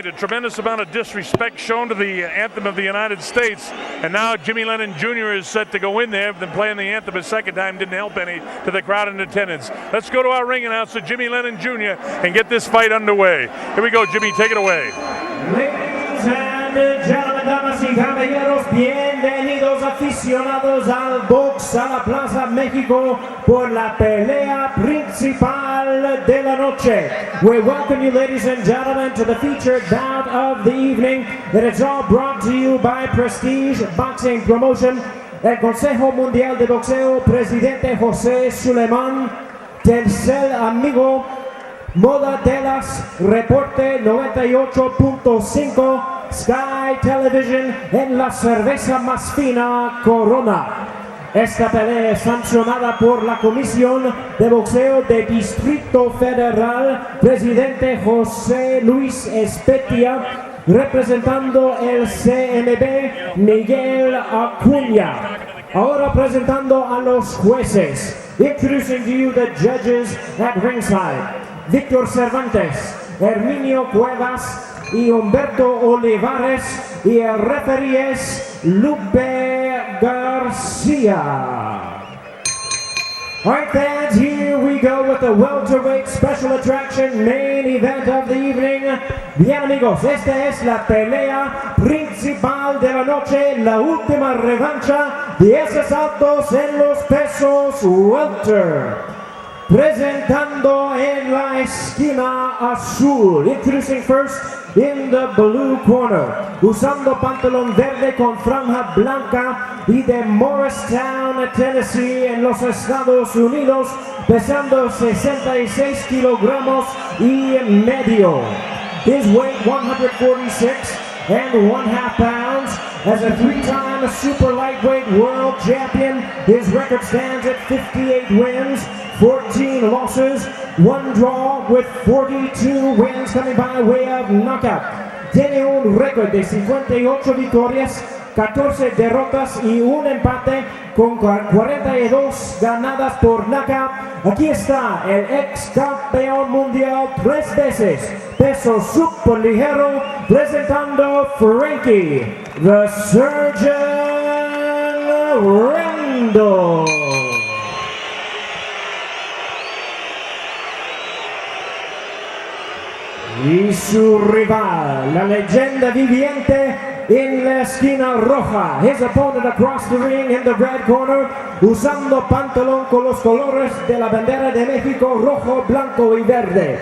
night. A tremendous amount of disrespect shown to the anthem of the United States. And now Jimmy Lennon Jr. is set to go in there. Then playing the anthem a second time didn't help any to the crowd in attendance. Let's go to our ring announcer, Jimmy Lennon Jr., and get this fight underway. Here we go, Jimmy. Take it away. Ladies and gentlemen, damas y caballeros, bienvenidos aficionados al box a la Plaza México por la pelea principal de la noche. We welcome you, ladies and gentlemen, to the featured bout of the evening. That it's all brought to you by Prestige Boxing Promotion, el Consejo Mundial de Boxeo, Presidente José Suleiman, tercer amigo, Moda Delas, Reporte 98.5, Sky Television, en la cerveza más fina Corona. Esta pelea es sancionada por la Comisión de Boxeo de Distrito Federal, Presidente José Luis Espetia, representando el CMB, Miguel Acuña. Ahora presentando a los jueces. Introducing to you the judges at ringside. Víctor Cervantes, Herminio Cuevas y Humberto Olivares, y el referee es Lupe Garcia. Alright, fans, here we go with the welterweight special attraction main event of the evening. Bien, amigos, esta es la pelea principal de la noche, la última revancha, 10 asaltos en los pesos welter. Presentando en la esquina azul, introducing first in the blue corner, usando pantalón verde con franja blanca y de Morristown, Tennessee, en los Estados Unidos, pesando 66 kilogramos y medio. His weight 146.5 pounds. As a three-time super lightweight world champion, his record stands at 58 wins, 14 losses, 1 draw with 42 wins coming by way of knockout. Tiene un récord de 58 victorias, 14 derrotas y un empate con 42 ganadas por knockout. Aquí está el ex campeón mundial 3 veces, peso superligero, presentando Frankie the Surgeon Randall. Y su rival, la leyenda viviente en la esquina roja. His opponent across the ring in the red corner, usando pantalón con los colores de la bandera de México, rojo, blanco y verde.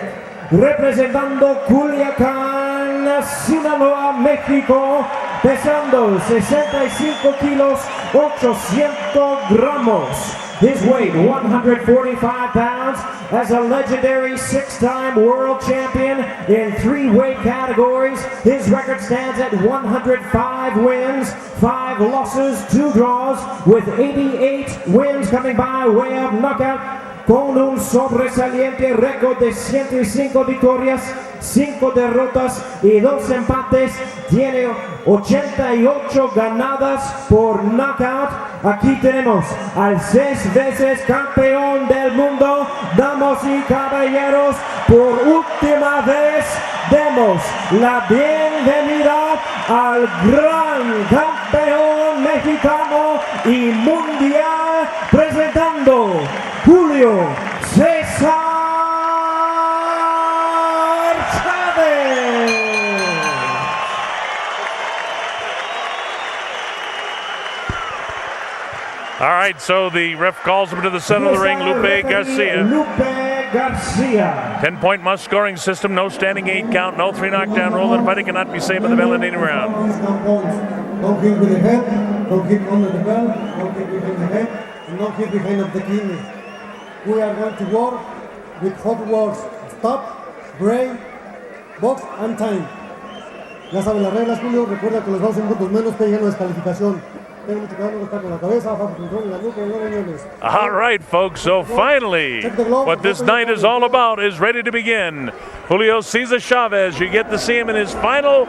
Representando Culiacán, Sinaloa, México, pesando 65 kilos, 800 gramos. His weight, 145 pounds, as a legendary 6-time world champion in 3 weight categories. His record stands at 105 wins, 5 losses, 2 draws, with 88 wins coming by way of knockout, con un sobresaliente récord de 105 victorias, 5 derrotas y 2 empates. Tiene 88 ganadas por knockout. Aquí tenemos al 6 veces campeón del mundo. Damas y caballeros, por última vez demos la bienvenida al gran campeón mexicano y mundial, presentando Julio Cesar Chavez. All right, so the ref calls him to the center of the ring, Lupe Garcia. 10-point must scoring system, no standing 8 count, no 3 knockdown rule, and fighting cannot be saved by the bell in any round. Don't hit with the head, don't hit under the bell, don't hit behind the head, and don't hit behind of the kidney. We are going to work with hot words: stop, break, box, and time. Ya saben las reglas, Julio. Recuerda que los dos minutos menos pegan la descalificación. All right, folks, so finally, what this night is all about is ready to begin. Julio Cesar Chavez, you get to see him in his final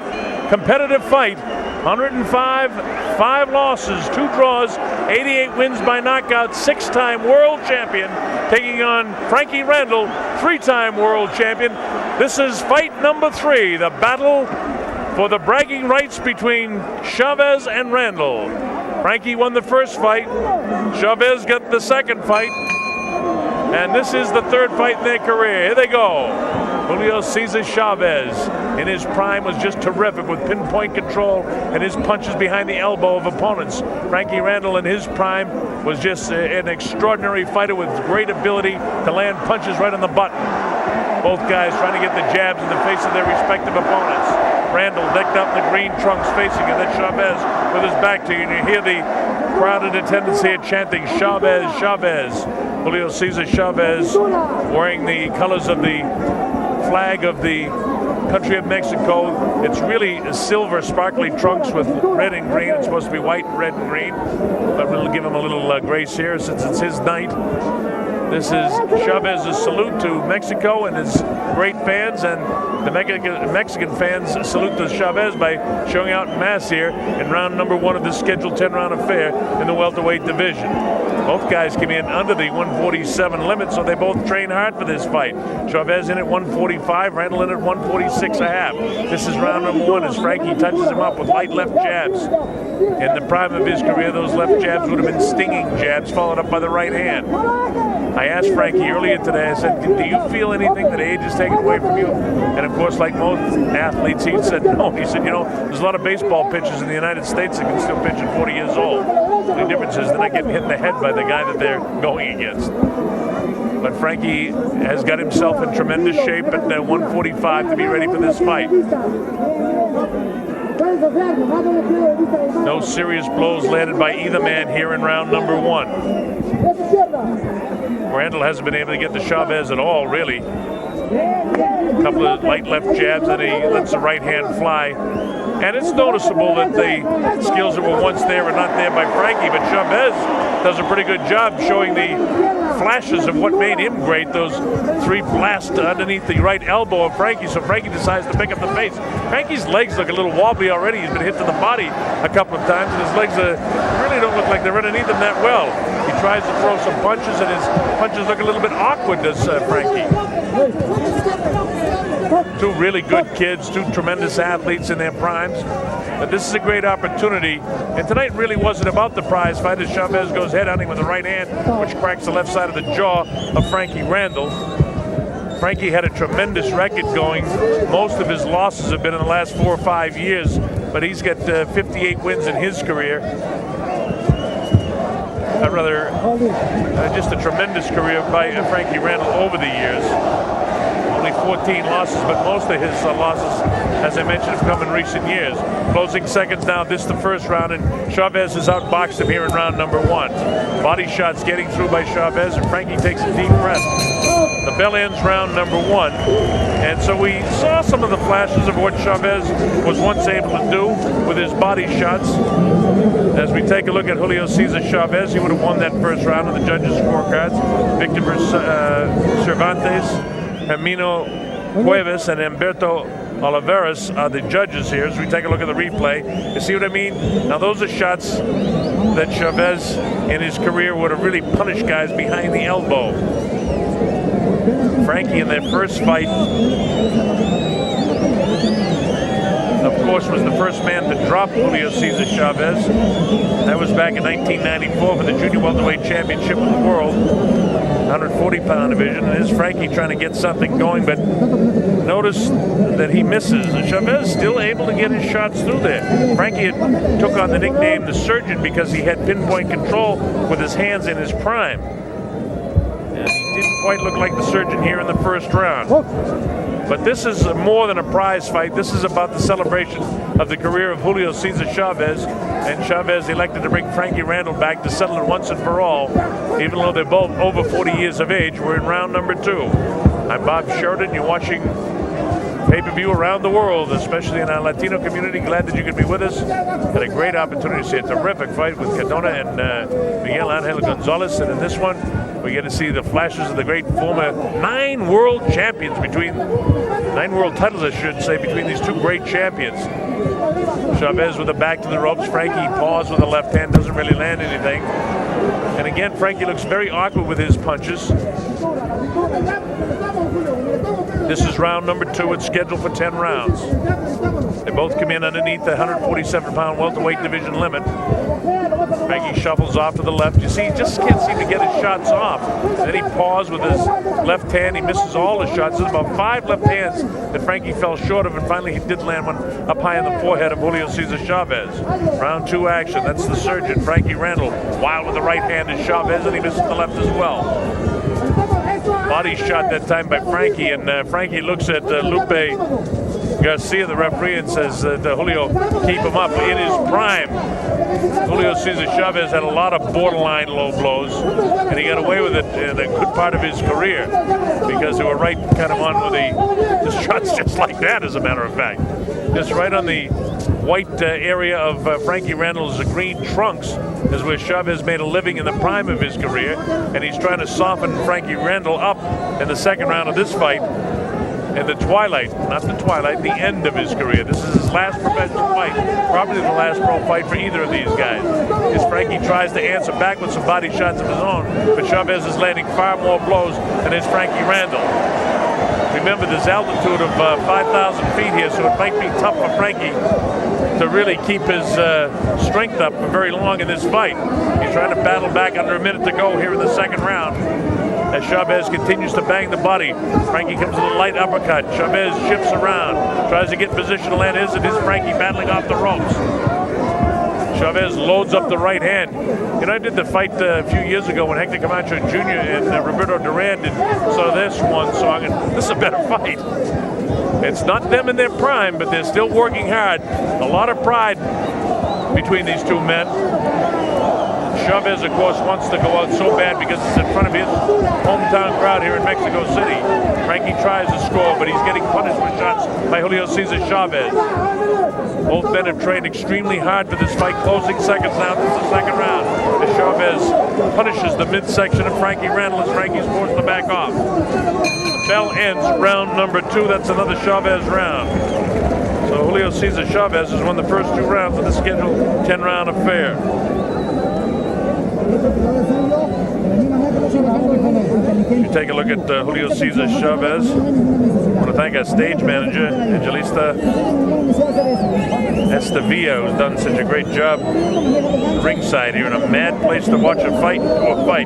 competitive fight. 105, 5 losses, 2 draws, 88 wins by knockout, 6-time world champion, taking on Frankie Randall, 3-time world champion. This is fight number 3, the Battle for the bragging rights between Chavez and Randall. Frankie won the first fight. Chavez got the second fight. And this is the third fight in their career. Here they go. Julio Cesar Chavez in his prime was just terrific with pinpoint control and his punches behind the elbow of opponents. Frankie Randall in his prime was just an extraordinary fighter with great ability to land punches right on the button. Both guys trying to get the jabs in the face of their respective opponents. Randall decked out in the green trunks facing it, then Chavez with his back to you, and you hear the crowd in attendance here chanting, Chavez, Chavez. Julio Cesar Chavez wearing the colors of the flag of the country of Mexico. It's really silver sparkly trunks with red and green. It's supposed to be white, red, and green, but we'll give him a little grace here since it's his night. This is Chavez's salute to Mexico and his great fans, and the Mexican fans salute to Chavez by showing out en masse here in round number 1 of this scheduled 10-round affair in the welterweight division. Both guys came in under the 147 limit, so they both train hard for this fight. Chavez in at 145, Randall in at 146.5. This is round number 1 as Frankie touches him up with light left jabs. In the prime of his career, those left jabs would have been stinging jabs, followed up by the right hand. I asked Frankie earlier today, I said, do you feel anything that age is taken away from you? And of course, like most athletes, he said no. He said, there's a lot of baseball pitchers in the United States that can still pitch at 40 years old. The only difference is they're not getting hit in the head by the guy that they're going against. But Frankie has got himself in tremendous shape at 145 to be ready for this fight. No serious blows landed by either man here in round number 1. Randall hasn't been able to get to Chavez at all, really. A couple of light left jabs, and he lets the right hand fly. And it's noticeable that the skills that were once there are not there by Frankie, but Chavez does a pretty good job showing the flashes of what made him great, those 3 blasts underneath the right elbow of Frankie, so Frankie decides to pick up the face. Frankie's legs look a little wobbly already. He's been hit to the body a couple of times, and his legs really don't look like they're underneath him that well. He tries to throw some punches, and his punches look a little bit awkward, does Frankie. 2 really good kids, 2 tremendous athletes in their primes. But this is a great opportunity. And tonight really wasn't about the prize fight as Chavez goes head hunting with the right hand, which cracks the left side of the jaw of Frankie Randall. Frankie had a tremendous record going. Most of his losses have been in the last 4 or 5 years, but he's got 58 wins in his career. Just a tremendous career by Frankie Randall over the years. Only 14 losses, but most of his losses, as I mentioned, have come in recent years. Closing seconds now, this is the first round, and Chavez has outboxed him here in round number 1. Body shots getting through by Chavez, and Frankie takes a deep breath. The bell ends round number 1, and so we saw some of the flashes of what Chavez was once able to do with his body shots. As we take a look at Julio Cesar Chavez, he would have won that first round on the judges' scorecards. Victor Cervantes, Hermino Cuevas, and Humberto Oliveras are the judges here. As we take a look at the replay, you see what I mean? Now those are shots that Chavez in his career would have really punished guys behind the elbow. Frankie in their first fight, of course, was the first man to drop Julio Cesar Chavez. That was back in 1994 for the Junior Welterweight Championship of the World, 140-pound division. And here's Frankie trying to get something going, but notice that he misses. And Chavez still able to get his shots through there. Frankie took on the nickname the Surgeon because he had pinpoint control with his hands in his prime. And he didn't quite look like the Surgeon here in the first round. But this is more than a prize fight. This is about the celebration of the career of Julio Cesar Chavez. And Chavez elected to bring Frankie Randall back to settle it once and for all. Even though they're both over 40 years of age, we're in round number 2. I'm Bob Sheridan. You're watching pay-per-view around the world, especially in our Latino community. Glad that you could be with us. Had a great opportunity to see a terrific fight with Cardona and Miguel Angel Gonzalez. And in this one, we get to see the flashes of the great former 9 world champions between 9 world titles, I should say, between these 2 great champions. Chavez with the back to the ropes. Frankie paws with the left hand, doesn't really land anything. And again, Frankie looks very awkward with his punches. This is round number 2. It's scheduled for 10 rounds. They both come in underneath the 147-pound welterweight division limit. Frankie shuffles off to the left. You see, he just can't seem to get his shots off. And then he paused with his left hand. He misses all his shots. There's about 5 left hands that Frankie fell short of, and finally he did land one up high in the forehead of Julio Cesar Chavez. Round 2 action. That's the surgeon, Frankie Randall. Wild with the right hand is Chavez, and he misses the left as well. Body shot that time by Frankie, and Frankie looks at Lupe Garcia, the referee, and says that Julio, keep him up. In his prime, Julio Cesar Chavez had a lot of borderline low blows, and he got away with it in a good part of his career because they were right kind of on with the shots just like that, as a matter of fact. Just right on the white area of Frankie Randall's green trunks is where Chavez made a living in the prime of his career, and he's trying to soften Frankie Randall up in the second round of this fight. In the twilight, not the twilight, the end of his career. This is his last professional fight, probably the last pro fight for either of these guys. As Frankie tries to answer back with some body shots of his own, but Chavez is landing far more blows than is Frankie Randall. Remember, there's altitude of 5,000 feet here, so it might be tough for Frankie to really keep his strength up for very long in this fight. He's trying to battle back under a minute to go here in the second round. As Chavez continues to bang the body, Frankie comes with a light uppercut. Chavez shifts around, tries to get in position to land his, and his Frankie battling off the ropes. Chavez loads up the right hand. You know, I did the fight a few years ago when Hector Camacho Jr. and Roberto Duran did So This one song, and this is a better fight. It's not them in their prime, but they're still working hard. A lot of pride between these two men. Chavez, of course, wants to go out so bad because it's in front of his hometown crowd here in Mexico City. Frankie tries to score, but he's getting punished with shots by Julio Cesar Chavez. Both men have trained extremely hard for this fight. Closing seconds now. This is the second round. As Chavez punishes the midsection of Frankie Randall as Frankie's forced to back off. Bell ends round number 2. That's another Chavez round. So Julio Cesar Chavez has won the first 2 rounds of the scheduled 10-round affair. You take a look at Julio Cesar Chavez. I want to thank our stage manager, Angelista Estavia, who's done such a great job ringside here in a mad place to watch a fight.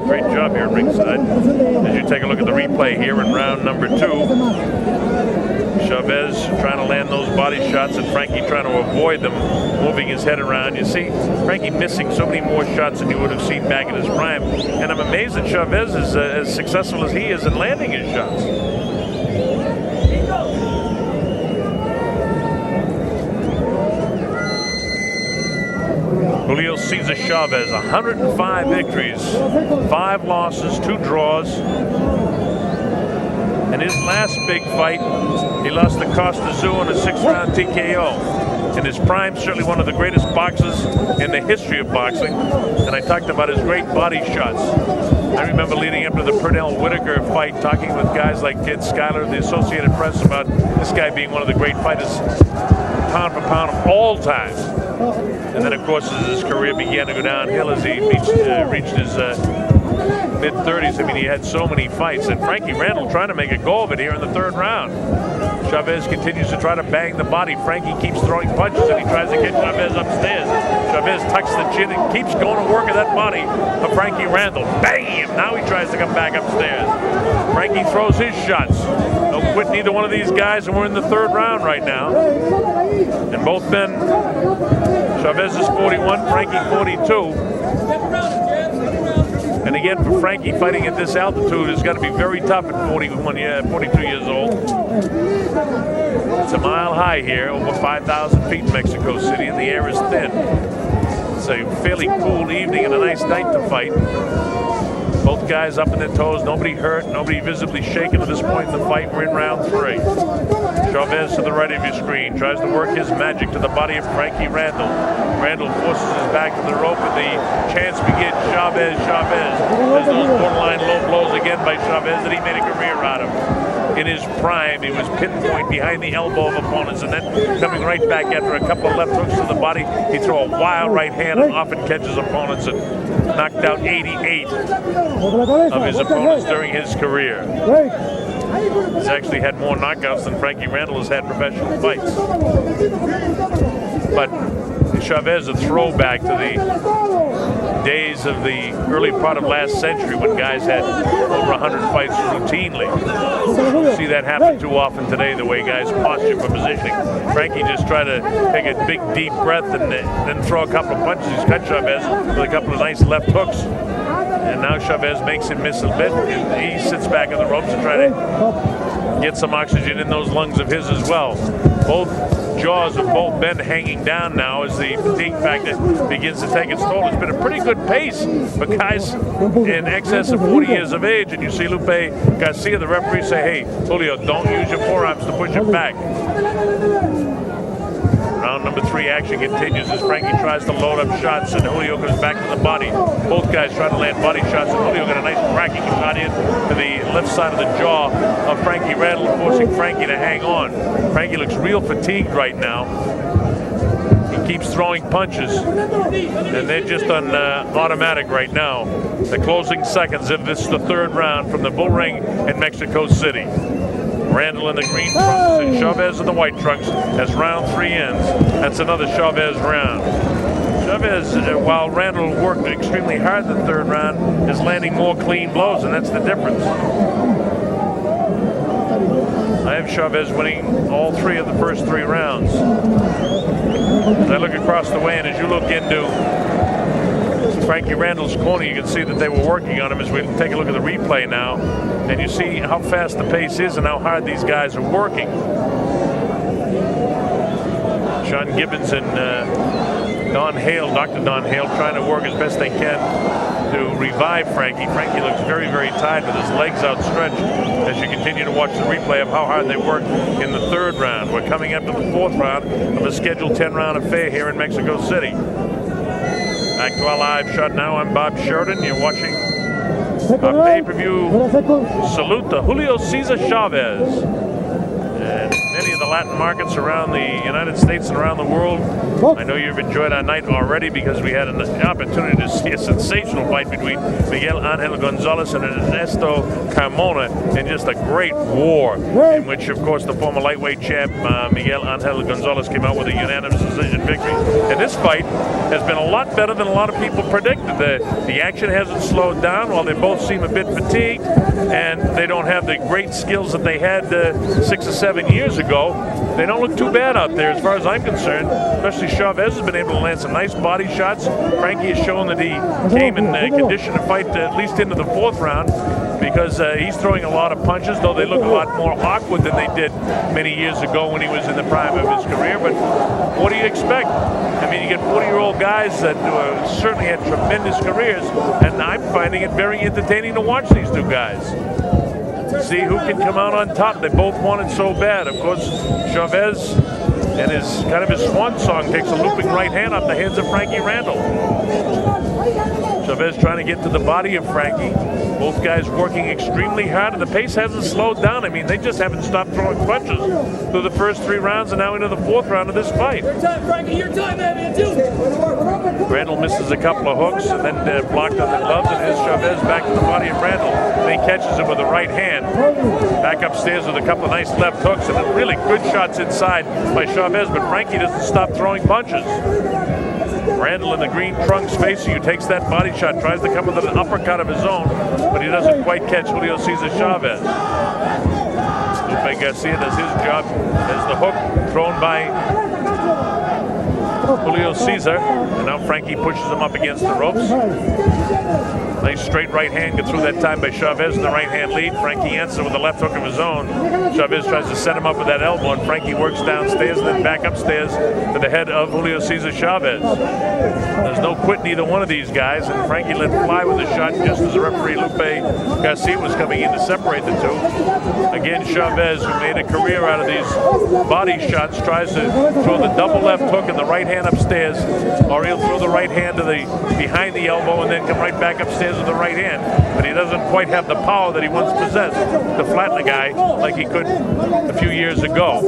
Great job here at ringside. As you take a look at the replay here in round number 2. Chavez trying to land those body shots and Frankie trying to avoid them, moving his head around. You see Frankie missing so many more shots than you would have seen back in his prime. And I'm amazed that Chavez is as successful as he is in landing his shots. Julio Cesar Chavez, 105 victories, 5 losses, 2 draws. In his last big fight, he lost to Costa Zoo in a 6-round TKO. In his prime, certainly one of the greatest boxers in the history of boxing. And I talked about his great body shots. I remember leading up to the Purnell-Whitaker fight, talking with guys like Ted Schuyler of the Associated Press about this guy being one of the great fighters, pound for pound of all time. And then, of course, as his career began to go downhill as he reached his mid-30s. I mean, he had so many fights. And Frankie Randall trying to make a go of it here in the 3rd round. Chavez continues to try to bang the body. Frankie keeps throwing punches, and he tries to get Chavez upstairs. Chavez tucks the chin and keeps going to work at that body of Frankie Randall. Bam! Now he tries to come back upstairs. Frankie throws his shots. No quit neither one of these guys, and we're in the 3rd round right now. And both men, Chavez is 41, Frankie 42. And again, for Frankie, fighting at this altitude has got to be very tough at 42 years old. It's a mile high here, over 5,000 feet in Mexico City, and the air is thin. It's a fairly cool evening and a nice night to fight. Both guys up in their toes, nobody hurt, nobody visibly shaken at this point in the fight. We're in round 3. Chavez to the right of your screen tries to work his magic to the body of Frankie Randall. Randall forces his back to the rope, and the chance begins. Chavez. There's those borderline low blows again by Chavez that he made a career out of. In his prime, he was pinpoint behind the elbow of opponents, and then coming right back after a couple of left hooks to the body, he threw a wild right hand and often catches opponents and knocked out 88 of his opponents during his career. He's actually had more knockouts than Frankie Randall has had professional fights. But Chavez, a throwback to the days of the early part of last century when guys had over 100 fights routinely. You see that happen too often today, the way guys posture for positioning. Frankie just tried to take a big, deep breath and then throw a couple of punches. He's cut Chavez with a couple of nice left hooks. And now Chavez makes him miss a bit. And he sits back on the ropes to try to get some oxygen in those lungs of his as well. Both jaws of both men hanging down now as the fatigue factor begins to take its toll. It's been a pretty good pace for guys in excess of 40 years of age. And you see Lupe Garcia, the referee, say, hey, Julio, don't use your forearms to push him back. Round number 3 action continues as Frankie tries to load up shots and Julio comes back to the body. Both guys try to land body shots and Julio got a nice cracking shot in to the left side of the jaw of Frankie Randall, forcing Frankie to hang on. Frankie looks real fatigued right now. He keeps throwing punches and they're just on automatic right now. The closing seconds of this, the 3rd round from the Bull Ring in Mexico City. Randall in the green trunks and Chavez in the white trunks as round 3 ends. That's another Chavez round. Chavez, while Randall worked extremely hard the 3rd round, is landing more clean blows, and that's the difference. I have Chavez winning all 3 of the first 3 rounds. As I look across the way and as you look into Frankie Randall's corner, you can see that they were working on him as we take a look at the replay now. And you see how fast the pace is and how hard these guys are working. Sean Gibbons and Don Hale, Dr. Don Hale, trying to work as best they can to revive Frankie. Frankie looks very, very tired with his legs outstretched as you continue to watch the replay of how hard they work in the 3rd round. We're coming up to the 4th round of a scheduled 10-round affair here in Mexico City. Back to our live shot now. I'm Bob Sheridan. You're watching our pay-per-view salute to Julio Cesar Chavez. And many of the Latin markets around the United States and around the world, I know you've enjoyed our night already because we had an opportunity to see a sensational fight between Miguel Angel Gonzalez and Ernesto Carmona in just a great war in which, of course, the former lightweight champ Miguel Angel Gonzalez came out with a unanimous decision victory. And this fight has been a lot better than a lot of people predicted. The action hasn't slowed down while they both seem a bit fatigued and they don't have the great skills that they had 6 or 7 years ago. They don't look too bad out there as far as I'm concerned. Especially Chavez has been able to land some nice body shots. Frankie has shown that he came in condition to fight at least into the 4th round because he's throwing a lot of punches, though they look a lot more awkward than they did many years ago when he was in the prime of his career. But what do you expect? I mean, you get 40-year-old guys that certainly had tremendous careers, and I'm finding it very entertaining to watch these 2 guys. See who can come out on top. They both want it so bad. Of course, Chavez and his swan song takes a looping right hand off the hands of Frankie Randall. Chavez trying to get to the body of Frankie. Both guys working extremely hard, and the pace hasn't slowed down. I mean, they just haven't stopped throwing punches through the first 3 rounds and now into the 4th round of this fight. Your time, Frankie. Your time, man. Do it. Randall misses a couple of hooks and then blocked on the gloves, and here's Chavez back to the body of Randall. And he catches him with the right hand. Back upstairs with a couple of nice left hooks and really good shots inside by Chavez, but Frankie doesn't stop throwing punches. Randall in the green trunks facing you, takes that body shot, tries to come with an uppercut of his own, but he doesn't quite catch Julio Cesar Chavez. Lupe Garcia does his job as the hook thrown by Julio Cesar, and now Frankie pushes him up against the ropes. Nice straight right hand gets through that time by Chavez in the right hand lead. Frankie answers with a left hook of his own. Chavez tries to set him up with that elbow, and Frankie works downstairs and then back upstairs to the head of Julio Cesar Chavez. There's no quitting either one of these guys, and Frankie let fly with the shot just as the referee Lupe Garcia was coming in to separate the 2. Again, Chavez, who made a career out of these body shots, tries to throw the double left hook and the right hand upstairs, or he'll throw the right hand to the behind the elbow and then come right back upstairs with the right hand. But he doesn't quite have the power that he once possessed to flatten a guy like he could a few years ago.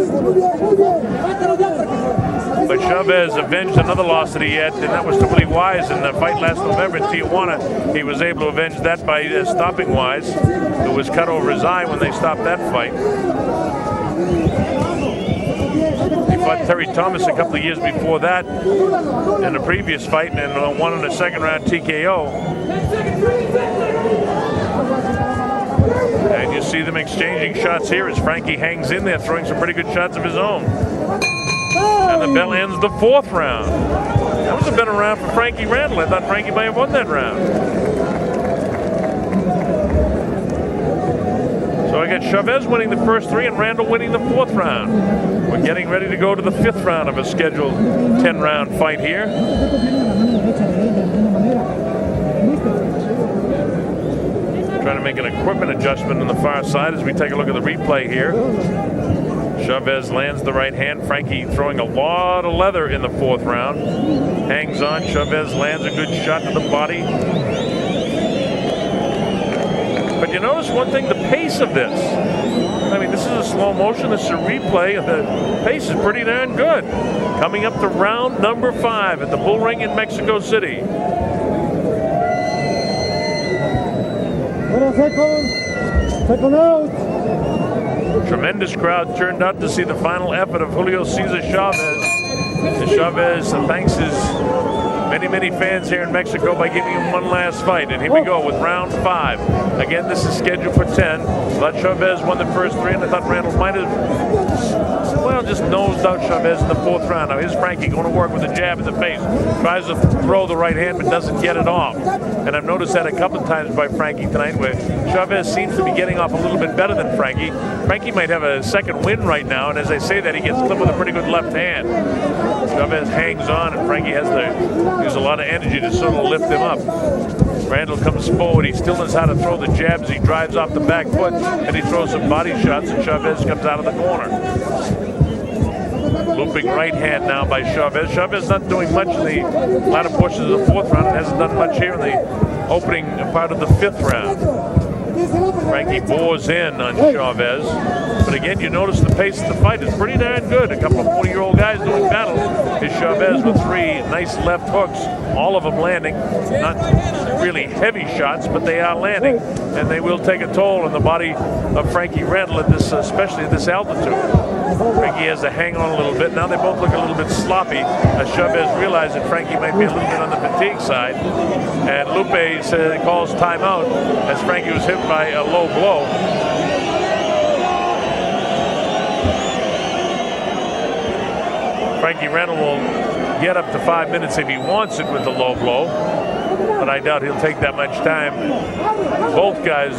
But Chavez avenged another loss that he had, and that was to Willie Wise in the fight last November in Tijuana. He was able to avenge that by stopping Wise, who was cut over his eye when they stopped that fight. He fought Terry Thomas a couple of years before that in the previous fight and won in the second round TKO. And you see them exchanging shots here as Frankie hangs in there, throwing some pretty good shots of his own. And the bell ends the 4th round. That was a better round for Frankie Randall. I thought Frankie might have won that round. So I got Chavez winning the first 3 and Randall winning the 4th round. We're getting ready to go to the 5th round of a scheduled 10-round fight here. Trying to make an equipment adjustment on the far side as we take a look at the replay here. Chavez lands the right hand. Frankie throwing a lot of leather in the 4th round. Hangs on. Chavez lands a good shot to the body. But you notice one thing, the pace of this. I mean, this is a slow motion. This is a replay. The pace is pretty darn good. Coming up to round number 5 at the Bull Ring in Mexico City. Second out. Tremendous crowd turned out to see the final effort of Julio Cesar Chavez. And Chavez thanks his many fans here in Mexico by giving him one last fight. And here we go with round 5. Again, this is scheduled for 10. But Chavez won the first 3, and I thought Randall might have, well, just nosed out Chavez in the 4th round. Now here's Frankie going to work with a jab in the face. Tries to throw the right hand, but doesn't get it off. And I've noticed that a couple of times by Frankie tonight, where Chavez seems to be getting off a little bit better than Frankie. Frankie might have a second win right now, and as I say that, he gets clipped with a pretty good left hand. Chavez hangs on, and Frankie has to use a lot of energy to sort of lift him up. Randall comes forward. He still knows how to throw the jabs. He drives off the back foot, and he throws some body shots, and Chavez comes out of the corner. Looping right hand now by Chavez. Chavez not doing much in the latter portions of the 4th round. Hasn't done much here in the opening part of the 5th round. Frankie bores in on Chavez. But again, you notice the pace of the fight is pretty darn good. A couple of 40-year-old guys doing battle. Here's Chavez with 3 nice left hooks, all of them landing. Not really heavy shots, but they are landing. And they will take a toll on the body of Frankie Randall at this, especially at this altitude. Frankie has to hang on a little bit. Now they both look a little bit sloppy as Chavez realized that Frankie might be a little bit on the fatigue side. And Lupe calls timeout as Frankie was hit by a low blow. Frankie Randall will get up to 5 minutes if he wants it with the low blow, but I doubt he'll take that much time. Both guys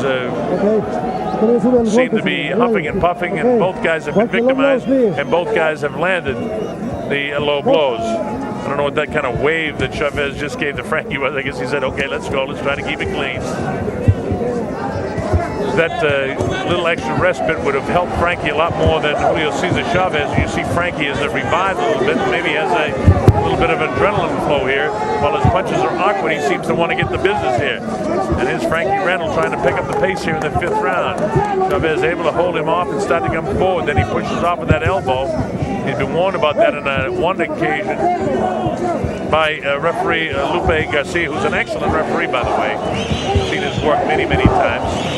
seem to be huffing and puffing, and both guys have been victimized, and both guys have landed the low blows. I don't know what that kind of wave that Chavez just gave to Frankie was. I guess he said, okay, let's go. Let's try to keep it clean. That little extra respite would have helped Frankie a lot more than Julio Cesar Chavez. You see Frankie as a revived a little bit, maybe has a little bit of adrenaline flow here. While his punches are awkward, he seems to want to get the business here. And here's Frankie Randall trying to pick up the pace here in the 5th round. Chavez able to hold him off and start to come forward. Then he pushes off with that elbow. He's been warned about that on one occasion by referee Lupe Garcia, who's an excellent referee, by the way. Seen his work many times.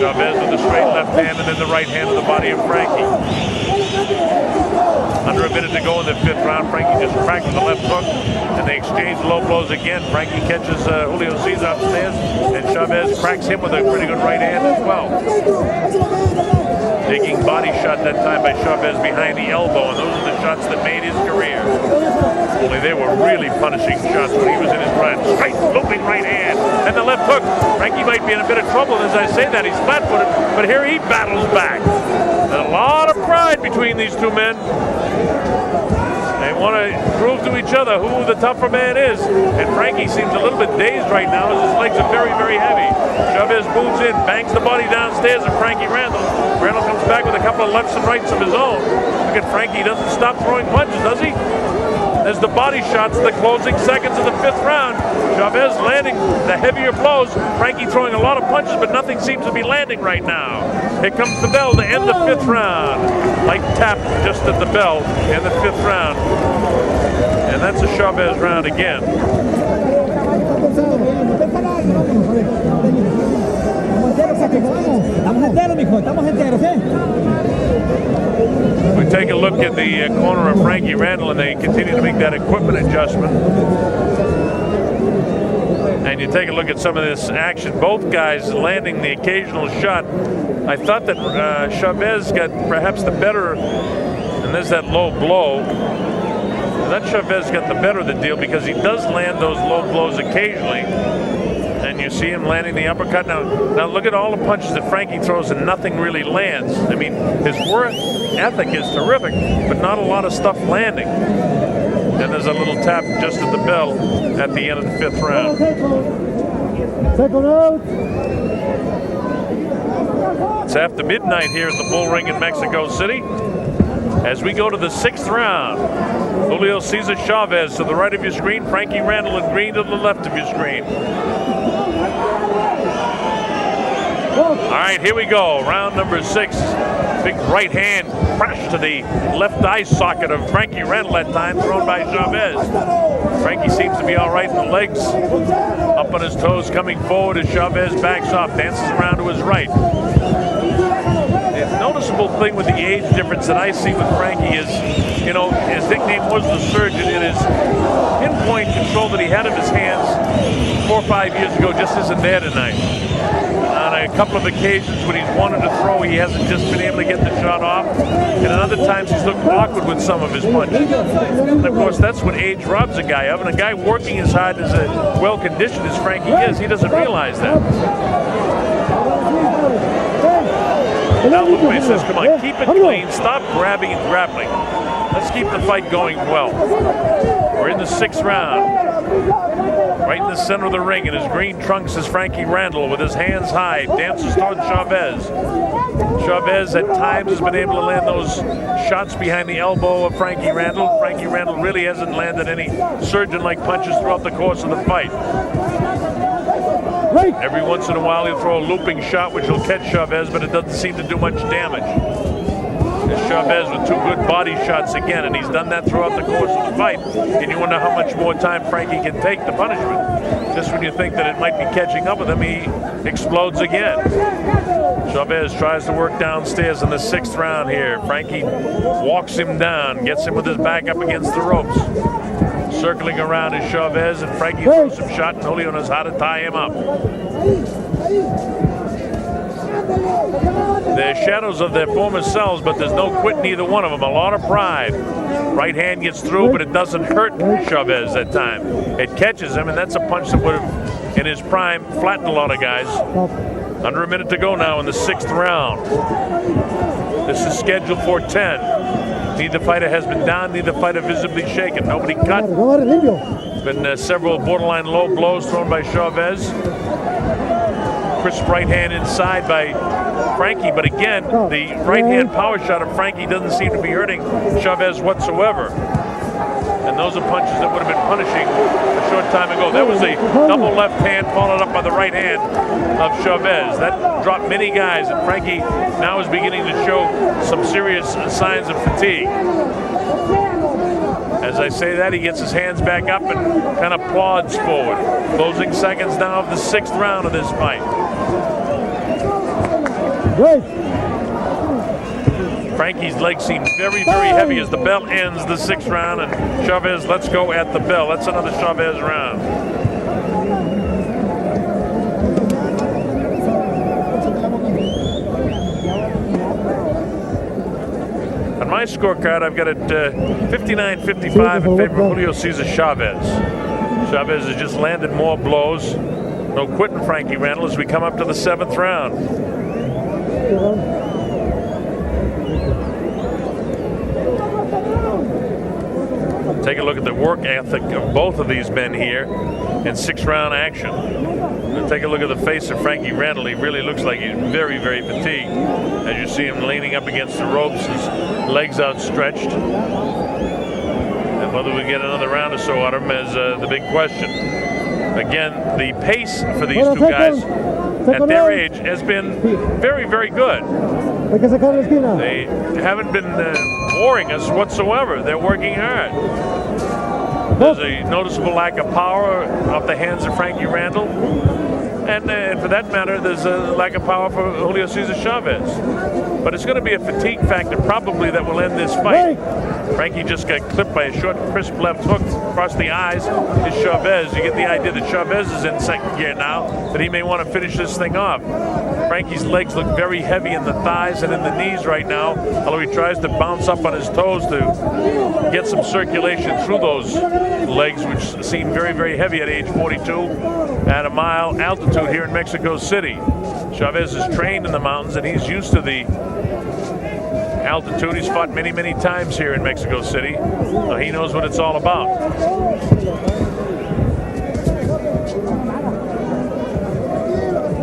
Chavez with the straight left hand and then the right hand to the body of Frankie. Under a minute to go in the 5th round. Frankie just cracks the left hook, and they exchange low blows again. Frankie catches Julio Cesar upstairs, and Chavez cracks him with a pretty good right hand as well. Taking body shot that time by Chavez behind the elbow, and those are the shots that made his career. Only they were really punishing shots when he was in his prime. Straight looping right hand, and the left hook. Frankie might be in a bit of trouble, and as I say that, he's flat-footed, but here he battles back. There's a lot of pride between these two men. They want to prove to each other who the tougher man is. And Frankie seems a little bit dazed right now as his legs are very heavy. Chavez moves in, bangs the body downstairs of Frankie Randall. Randall comes back with a couple of lefts and rights of his own. Look at Frankie, he doesn't stop throwing punches, does he? There's the body shots, the closing seconds of the 5th round. Chavez landing the heavier blows. Frankie throwing a lot of punches, but nothing seems to be landing right now. Here comes the bell to end the 5th round. Light tap just at the bell in the 5th round. And that's a Chavez round again. We take a look at the corner of Frankie Randall, and they continue to make that equipment adjustment. And you take a look at some of this action. Both guys landing the occasional shot. I thought that Chavez got perhaps the better, and there's that low blow. That Chavez got the better of the deal because he does land those low blows occasionally. And you see him landing the uppercut. Now look at all the punches that Frankie throws and nothing really lands. I mean, his work ethic is terrific, but not a lot of stuff landing. And there's a little tap just at the bell at the end of the 5th round. Second out. It's after midnight here at the Bull Ring in Mexico City. As we go to the 6th round, Julio Cesar Chavez to the right of your screen, Frankie Randall in green to the left of your screen. All right, here we go. Round number 6. Big right hand crash to the left eye socket of Frankie Randall that time, thrown by Chavez. Frankie seems to be all right in the legs. Up on his toes, coming forward as Chavez backs off, dances around to his right. The noticeable thing with the age difference that I see with Frankie is, you know, his nickname was the Surgeon, and his pinpoint control that he had of his hands 4 or 5 years ago just isn't there tonight. On a couple of occasions when he's wanted to throw, he hasn't just been able to get the shot off. And at other times he's looked awkward with some of his punches. And of course, that's what age robs a guy of. And a guy working as hard as well-conditioned as Frankie is, he doesn't realize that. Now Lupe says, come on, keep it clean, stop grabbing and grappling. Let's keep the fight going well. We're in the 6th round. Right in the center of the ring in his green trunks is Frankie Randall with his hands high, dances towards Chavez. Chavez at times has been able to land those shots behind the elbow of Frankie Randall. Frankie Randall really hasn't landed any surgeon-like punches throughout the course of the fight. Every once in a while he'll throw a looping shot which will catch Chavez, but it doesn't seem to do much damage. There's Chavez with 2 good body shots again, and he's done that throughout the course of the fight. And you wonder how much more time Frankie can take the punishment. Just when you think that it might be catching up with him, he explodes again. Chavez tries to work downstairs in the 6th round here. Frankie walks him down, gets him with his back up against the ropes. Circling around is Chavez, and Frankie throws some shot, and Julio knows how to tie him up. They're shadows of their former selves, but there's no quitting either one of them. A lot of pride. Right hand gets through, but it doesn't hurt Chavez that time. It catches him, and that's a punch that would have, in his prime, flattened a lot of guys. Under a minute to go now in the 6th round. This is scheduled for 10. Neither fighter has been down, neither fighter visibly shaken. Nobody cut. Been several borderline low blows thrown by Chavez. Crisp right hand inside by Frankie, but again, the right hand power shot of Frankie doesn't seem to be hurting Chavez whatsoever. And those are punches that would have been punishing a short time ago. That was a double left hand followed up by the right hand of Chavez. That dropped many guys, and Frankie now is beginning to show some serious signs of fatigue. As I say that, he gets his hands back up and kind of plods forward. Closing seconds now of the 6th round of this fight. Frankie's legs seem very, very heavy as the bell ends the 6th round, and Chavez lets go at the bell. That's another Chavez round. On my scorecard, I've got it 59-55 in favor of Julio Cesar Chavez. Chavez has just landed more blows. No quitting Frankie Randall as we come up to the 7th round. Take a look at the work ethic of both of these men here in 6th round action. And take a look at the face of Frankie Randall. He really looks like he's very, very fatigued. As you see him leaning up against the ropes, his legs outstretched. And whether we get another round or so out of him is the big question. Again, the pace for these two guys at their age has been very, very good. They haven't been boring us whatsoever. They're working hard. There's a noticeable lack of power off the hands of Frankie Randall. And for that matter, there's a lack of power for Julio Cesar Chavez. But it's going to be a fatigue factor probably that will end this fight. Frankie just got clipped by a short, crisp left hook across the eyes. Is Chavez. You get the idea that Chavez is in second gear now, that he may want to finish this thing off. Frankie's legs look very heavy in the thighs and in the knees right now, although he tries to bounce up on his toes to get some circulation through those legs, which seem very, very heavy at age 42 at a mile altitude here in Mexico City. Chavez is trained in the mountains and he's used to the altitude. He's fought many, many times here in Mexico City. So he knows what it's all about.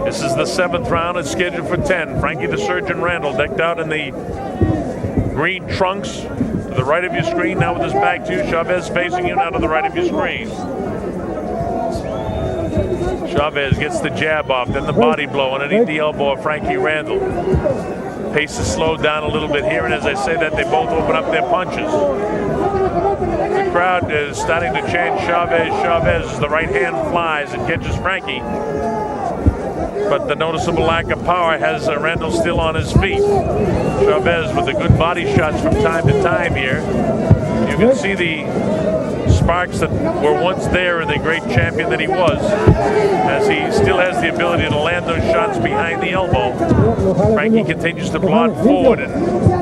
This is the 7th round. It's scheduled for 10. Frankie the Surgeon Randall decked out in the green trunks to the right of your screen. Now with his back to you. Chavez facing you now to the right of your screen. Chavez gets the jab off, then the body blow underneath the elbow of Frankie Randall. Pace is slowed down a little bit here, and as I say that, they both open up their punches. The crowd is starting to chant Chavez, Chavez as the right hand flies and catches Frankie. But the noticeable lack of power has Randall still on his feet. Chavez with the good body shots from time to time here. You can see the sparks that were once there in the great champion that he was, as he still has the ability to land those shots behind the elbow. Frankie continues to plod forward, and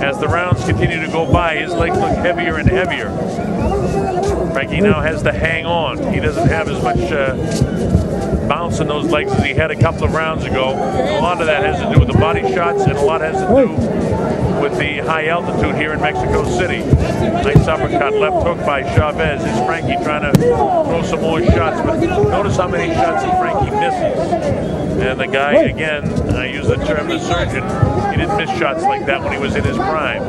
as the rounds continue to go by, his legs look heavier and heavier. Frankie now has to hang on. He doesn't have as much bounce in those legs as he had a couple of rounds ago. A lot of that has to do with the body shots, and a lot has to do with the high altitude here in Mexico City. Nice uppercut, left hook by Chavez. Is Frankie trying to throw some more shots, but notice how many shots that Frankie misses. And the guy, again, I use the term the surgeon, he didn't miss shots like that when he was in his prime.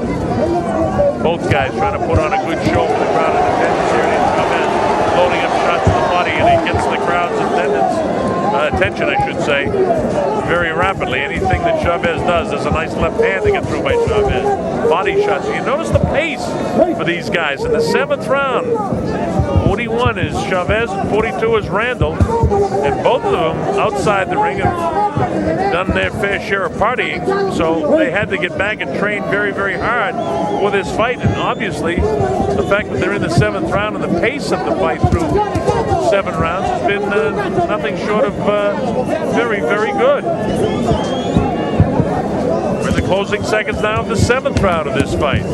Both guys trying to put on a good show for the crowd in attendance here. And Chavez loading up shots to the body, and he gets the crowd's attention, I should say, very rapidly. Anything that Chavez does, there's a nice left hand to get through by Chavez. Body shots. You notice the pace for these guys in the 7th round. 41 is Chavez and 42 is Randall, and both of them outside the ring have done their fair share of partying, so they had to get back and train very, very hard for this fight. And obviously the fact that they're in the 7th round and the pace of the fight through 7 rounds has been nothing short of very, very good. We're in the closing seconds now of the 7th round of this fight.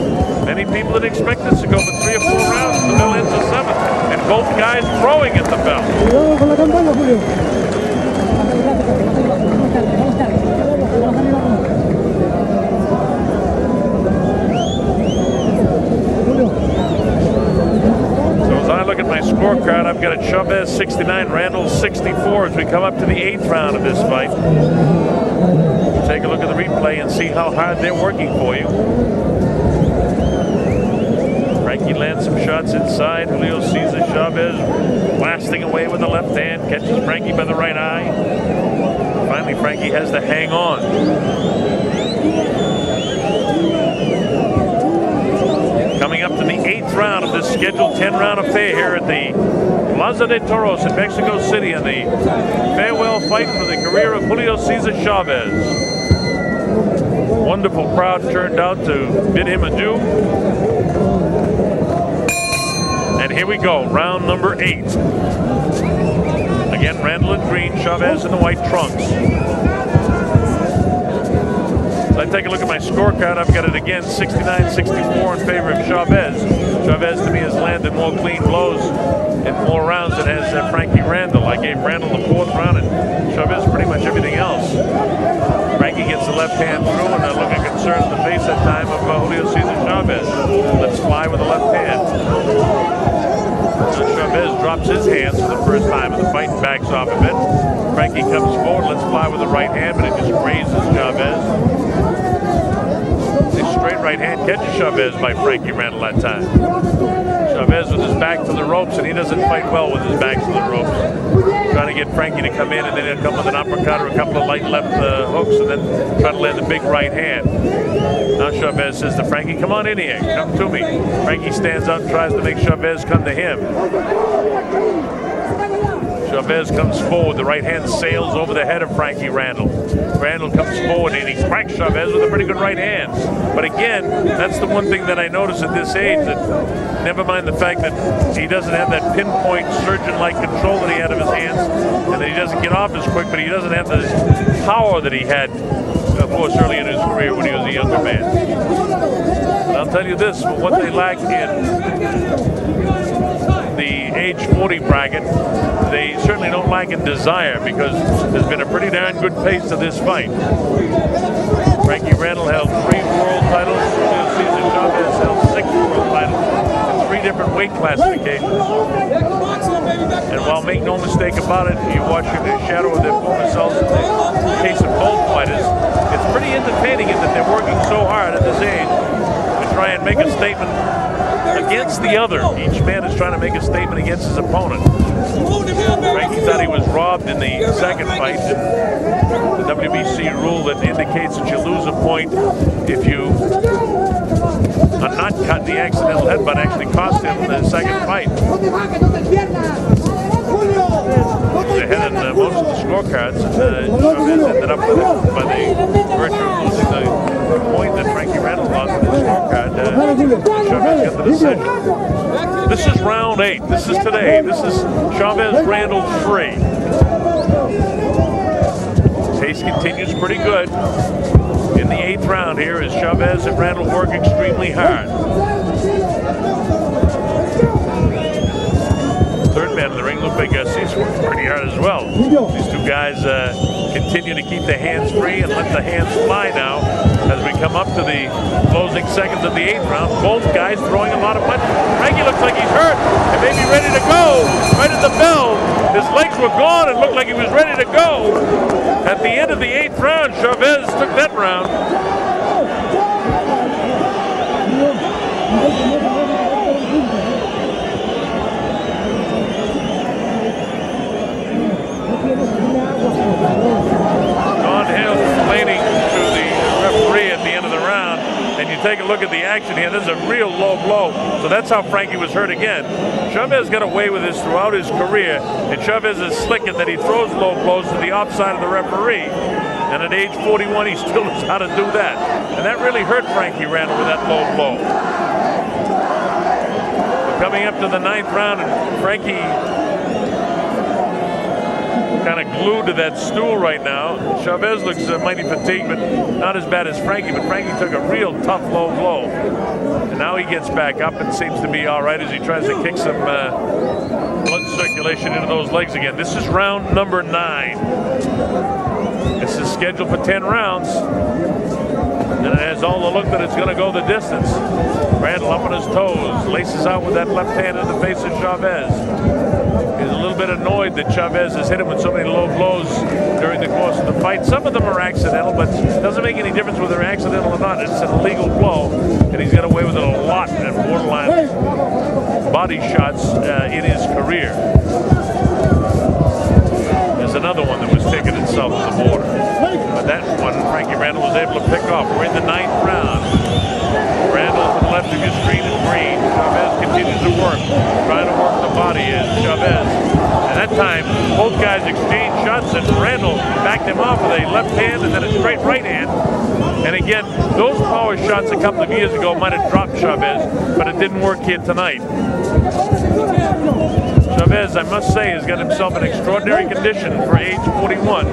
Many people had expected this to go for 3 or 4 rounds. The bell ends the 7th, and both guys throwing at the bell. So as I look at my scorecard, I've got a Chavez 69, Randall 64 as we come up to the 8th round of this fight. Take a look at the replay and see how hard they're working for you. Frankie lands some shots inside. Julio Cesar Chavez blasting away with the left hand, catches Frankie by the right eye. Finally, Frankie has to hang on. Coming up to the 8th round of this scheduled 10-round affair here at the Plaza de Toros in Mexico City, and the farewell fight for the career of Julio Cesar Chavez. Wonderful crowd turned out to bid him adieu. And here we go, round number 8. Again, Randall in green, Chavez in the white trunks. As I take a look at my scorecard, I've got it again, 69-64 in favor of Chavez. Chavez, to me, has landed more clean blows in more rounds than has Frankie Randall. I gave Randall the 4th round and Chavez pretty much everything else. Frankie gets the left hand through, and I look at concern in the face that time of Julio Cesar Chavez. Let's fly with the left hand. Chavez drops his hands for the first time in the fight and backs off a bit. Frankie comes forward, let's fly with the right hand, but it just grazes Chavez. A straight right hand catches Chavez by Frankie Randall that time. Chavez with his back to the ropes, and he doesn't fight well with his back to the ropes. Trying to get Frankie to come in, and then he'll come with an uppercut or a couple of light left hooks, and then try to land the big right hand. Now Chavez says to Frankie, come on in here, come to me. Frankie stands up and tries to make Chavez come to him. Chavez comes forward. The right hand sails over the head of Frankie Randall. Randall comes forward and he cracks Chavez with a pretty good right hand. But again, that's the one thing that I notice at this age, that never mind the fact that he doesn't have that pinpoint surgeon-like control that he had of his hands, and that he doesn't get off as quick, but he doesn't have the power that he had, of course, early in his career when he was a younger man. And I'll tell you this, what they lack in the age 40 bracket, they certainly don't lack in desire, because there's been a pretty darn good pace to this fight. Frankie Randall held 3 world titles. Julio Cesar Chavez held 6 world titles in 3 different weight classifications. And while make no mistake about it, you watch the shadow of their former selves in the case of both fighters, it's pretty entertaining in that they're working so hard at this age to try and make a statement against the other. Each man is trying to make a statement against his opponent. Frankie thought he was robbed in the second fight. The WBC rule that indicates that you lose a point if you are not cut. The accidental headbutt actually cost him the second fight. He was ahead in most of the scorecards. Chavez ended up with it by the virtue of losing the point that Frankie Randall lost in the scorecard. Chavez got the decision. This is round 8. This is today. This is Chavez-Randall 3. Pace continues pretty good. In the 8th round here as Chavez and Randall work extremely hard. Third man in the ring, Lupe Garcia's working pretty hard as well. These two guys continue to keep their hands free and let the hands fly now as we come up to the closing seconds of the 8th round. Both guys throwing a lot of punches. Frankie looks like he's hurt and may be ready to go. Right at the bell, his legs were gone and looked like he was ready to go. At the end of the 8th round, Chavez took that round. Don Hale complaining to the referee at the end of the round, and you take a look at the action here, this is a real low blow, so that's how Frankie was hurt again. Chavez got away with this throughout his career, and Chavez is slick in that he throws low blows to the offside of the referee, and at age 41 he still knows how to do that, and that really hurt Frankie Randall with that low blow. We're coming up to the 9th round, and Frankie kind of glued to that stool right now. Chavez looks mighty fatigued, but not as bad as Frankie, but Frankie took a real tough low blow. And now he gets back up and seems to be all right as he tries to kick some blood circulation into those legs again. This is round number 9. This is scheduled for 10 rounds. And it has all the look that it's going to go the distance. Randall up on his toes, laces out with that left hand in the face of Chavez. He's a little bit annoyed that Chavez has hit him with so many low blows during the course of the fight. Some of them are accidental, but it doesn't make any difference whether they're accidental or not. It's an illegal blow, and he's got away with it a lot and borderline body shots in his career. There's another one that was taken itself to the border. But that one, Frankie Randall was able to pick off. We're in the 9th round. Randall to the left of your screen is green. Chavez continues to work, trying to work the body is Chavez. And that time, both guys exchanged shots, and Randall backed him off with a left hand and then a straight right hand. And again, those power shots a couple of years ago might have dropped Chavez, but it didn't work here tonight. Chavez, I must say, has got himself in extraordinary condition for age 41.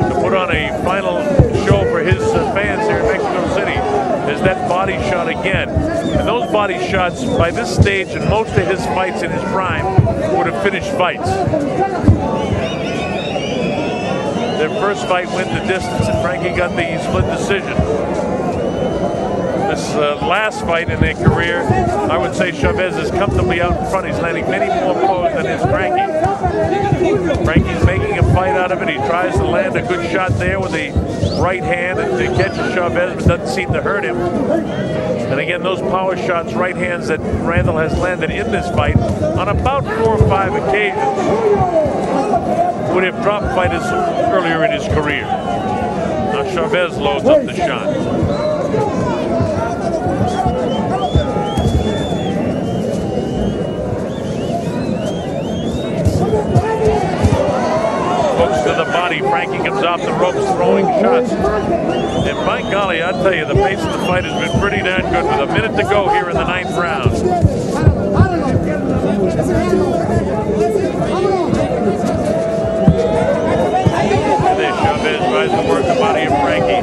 To put on a final show for his fans here in Mexico City. There's that body shot again. And those body shots, by this stage and most of his fights in his prime, would have finished fights. Their first fight went the distance, and Frankie got the split decision. This last fight in their career, I would say Chavez is comfortably out in front. He's landing many more blows than his Frankie. Frankie's making a fight fight out of it. He tries to land a good shot there with the right hand and to catch Chavez, but doesn't seem to hurt him. And again, those power shots, right hands that Randall has landed in this fight on about 4 or 5 occasions would have dropped fighters earlier in his career. Now Chavez loads up the shot. Hooks to the body. Frankie comes off the ropes throwing shots. And by golly, I tell you, the pace of the fight has been pretty darn good with a minute to go here in the 9th round. There Chavez tries to work the body of Frankie.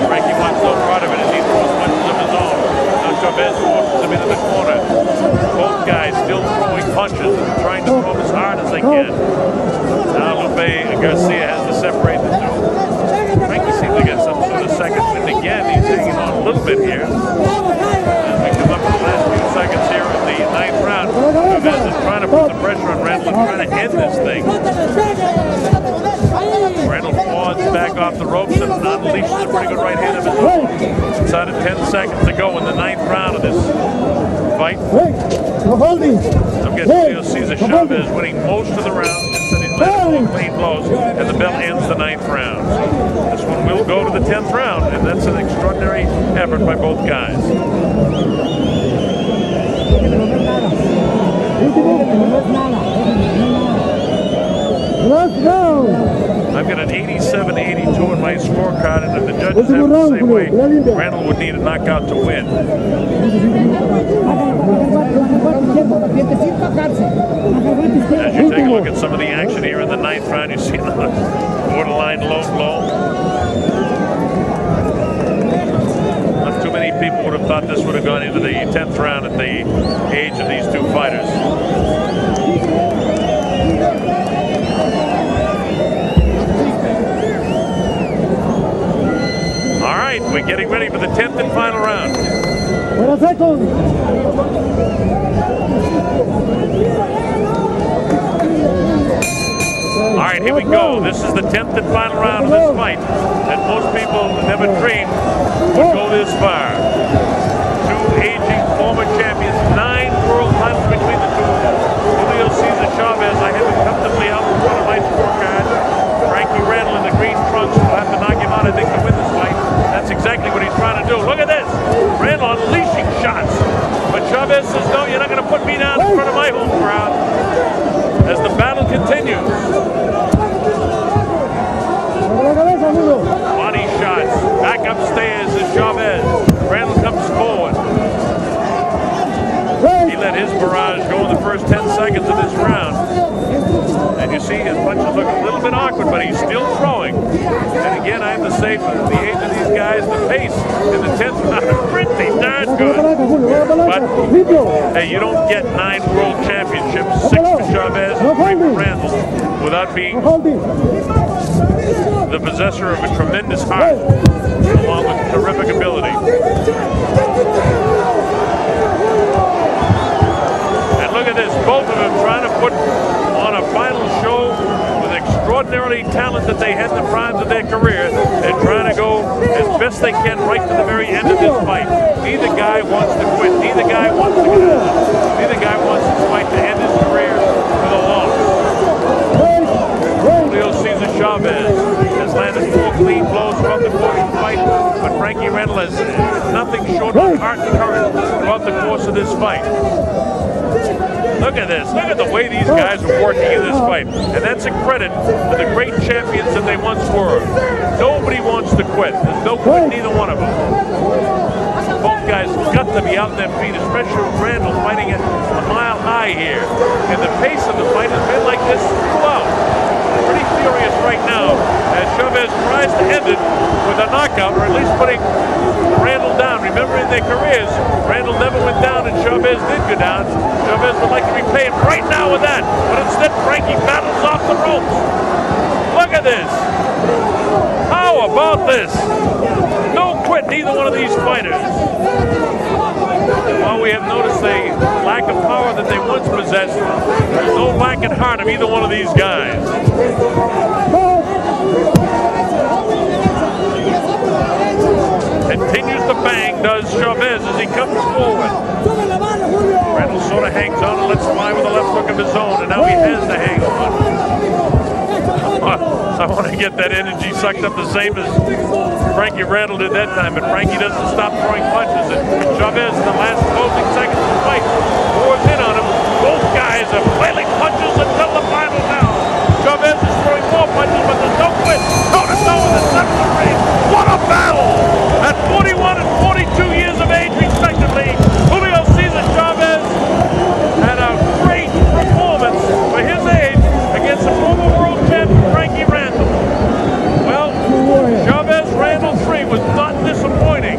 Frankie wants no part of it as he throws punches of his own. Now Chavez forces him into the corner. Both guys still throwing punches and trying to throw them as hard as they can. Now Lupe Garcia has to separate the two. Frankie seems to get some sort of second wind again. He's hanging on a little bit here. As we come up to the last few seconds here in the 9th round, Chavez is trying to put the pressure on Randall and trying to end this thing. Randall falls back off the ropes and unleashes a pretty good right hand of his own. Inside of 10 seconds to go in the 9th round of this fight. I'm getting Julio Cesar Chavez winning most of the rounds. He's landed 4 clean blows, and the bell ends the 9th round. This one will go to the 10th round, and that's an extraordinary effort by both guys. I've got an 87-82 in my scorecard, and if the judges have the same way, Randall would need a knockout to win. As you take a look at some of the action here in the 9th round, you see the borderline low blow. Not too many people would have thought this would have gone into the 10th round at the age of these two fighters. All right, we're getting ready for the 10th and final round. All right, here we go. This is the 10th and final round of this fight that most people never dreamed would go this far. Two aging former champions, 9 world titles between the two of them. Julio Cesar Chavez, I have him comfortably out in front of my scorecard. Frankie Randall in the green trunks will have to knock him out, I think, to win this fight. That's exactly what he's trying to do. Look at this. Randall unleashing shots. But Chavez says, no, you're not going to put me down in front of my home crowd. As the battle continues. Body shots. Back upstairs is Chavez. Randall comes forward. He let his barrage go in the first 10 seconds of this round. And you see his punches look a little bit awkward, but he's still throwing. And again, I have to say, for the age of these guys, the pace in the 10th round is pretty darn good. But, hey, you don't get 9 world championships, 6 for Chavez, 3 for Randall, without being the possessor of a tremendous heart, along with terrific ability. And look at this, both of them trying to put on a final show with extraordinarily talent that they had in the primes of their career. They're trying to go as best they can right to the very end of this fight. Neither guy wants to quit. Neither guy wants to get out. Neither guy wants this fight to end his career with a loss. Julio Cesar Chavez has landed 4 clean blows throughout the course of the fight, but Frankie Randall has nothing short of heart and courage throughout the course of this fight. Look at this. Look at the way these guys are working in this fight. And that's a credit to the great champions that they once were. Nobody wants to quit. There's no quit, neither one of them. Both guys have got to be out on their feet, especially Randall fighting at a mile high here. And the pace of the fight has been like this throughout. Pretty furious right now as Chavez tries to end it with a knockout, or at least putting Randall down. Remember, in their careers, Randall never went down and Chavez did go down. Chavez would like to repay him right now with that, but instead Frankie battles off the ropes. Look at this. How about this? No quit, neither one of these fighters. While we have noticed a lack of power that they once possessed, there's no lack in heart of either one of these guys. the bang does Chavez as he comes forward. Randall sort of hangs on and lets fly with a left hook of his own, and now he has to hang on. I want to get that energy sucked up the same as Frankie Randall did that time, but Frankie doesn't stop throwing punches, and Chavez in the last closing seconds of the fight pours in on him. Both guys are flailing punches until the final now. Chavez is throwing more punches, but there's no quit. Toe-to-toe in the seventh ring. What a battle! At 41 and 42 years of age, respectively, Julio Cesar Chavez had a great performance for his age against the former world champion Frankie Randall. Well, Chavez-Randall 3 was not disappointing.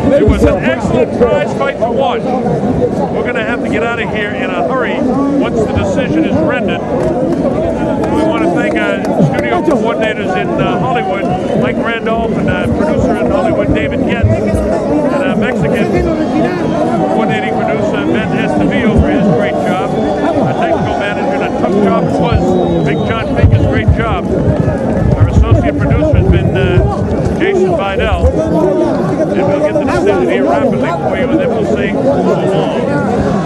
It was an excellent prize fight to watch. We're going to have to get out of here in a hurry once the decision is rendered. We want to thank our studio coordinators in Hollywood, Mike Randolph, and producer in Hollywood, David Getz, and our Mexican coordinating producer, Ben Estevillo, for his great job. Our technical manager, and a tough job it was, Big John Finker's great job. Our associate producer has been Jason Vidal. And we'll get the decision here rapidly for you, and then we'll see so long.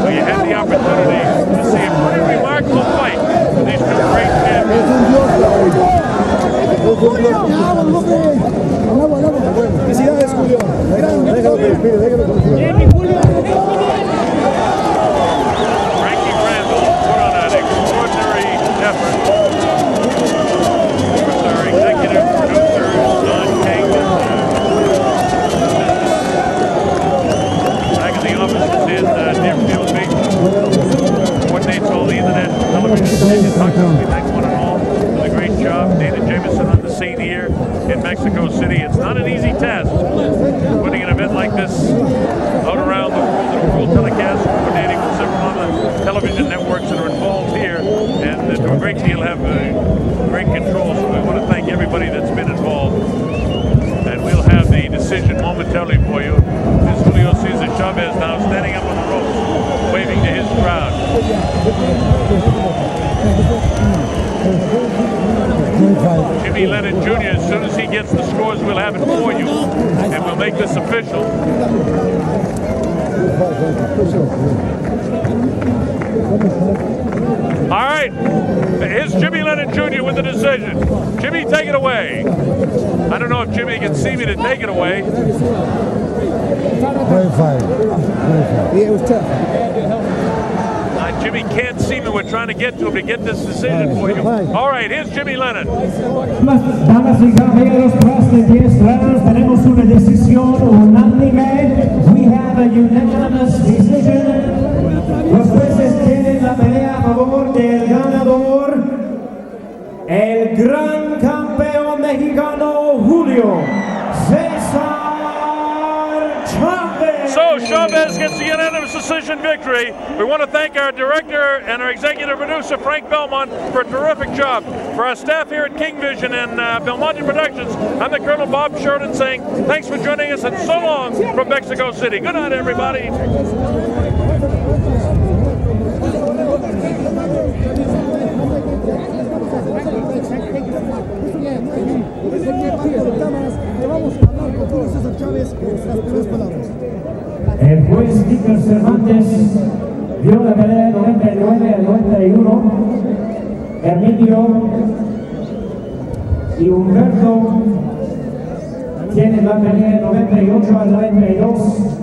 So you had the opportunity to see a pretty remarkable fight for these two great champions. Felicidades, Julio. Frankie Randall put on an extraordinary effort. Of course, our executive producer, Don King, back in the offices in Deerfield Beach, coordinates all the international television. Talks to me, thanks one and all for the great job. Dana Jameson on the scene here in Mexico City. It's not an easy task putting an event like this out around the world in a world telecast, coordinating with several other television networks that are involved here, and to a great deal have great control. So we want to thank everybody that's been involved. And we'll have the decision momentarily for you. This is Julio Cesar Chavez now standing up on the ropes, waving to his crowd. Jimmy Lennon Jr., as soon as he gets the scores, we'll have it for you, and we'll make this official. All right, here's Jimmy Lennon Jr. with the decision. Jimmy, take it away. I don't know if Jimmy can see me to take it away. Very fine. Yeah, it was tough. Jimmy can't see me. We're trying to get to him to get this decision for you. All right, here's Jimmy Lennon. Damas y caballeros, tras de 10 rounds tenemos una decisión unánime. We have a unanimous decision. Los jueces tienen la pelea a favor del ganador, el gran campeón mexicano Julio Cesar Chavez. So Chavez gets the unanimous decision victory. We want to thank our director and our executive producer, Frank Belmont, for a terrific job. For our staff here at King Vision and Belmonte Productions, I'm the Colonel Bob Sheridan saying thanks for joining us and so long from Mexico City. Good night, everybody. El juez Víctor Cervantes dio la pelea 99 al 91. Emilio y Humberto tienen la pelea 98 al 92.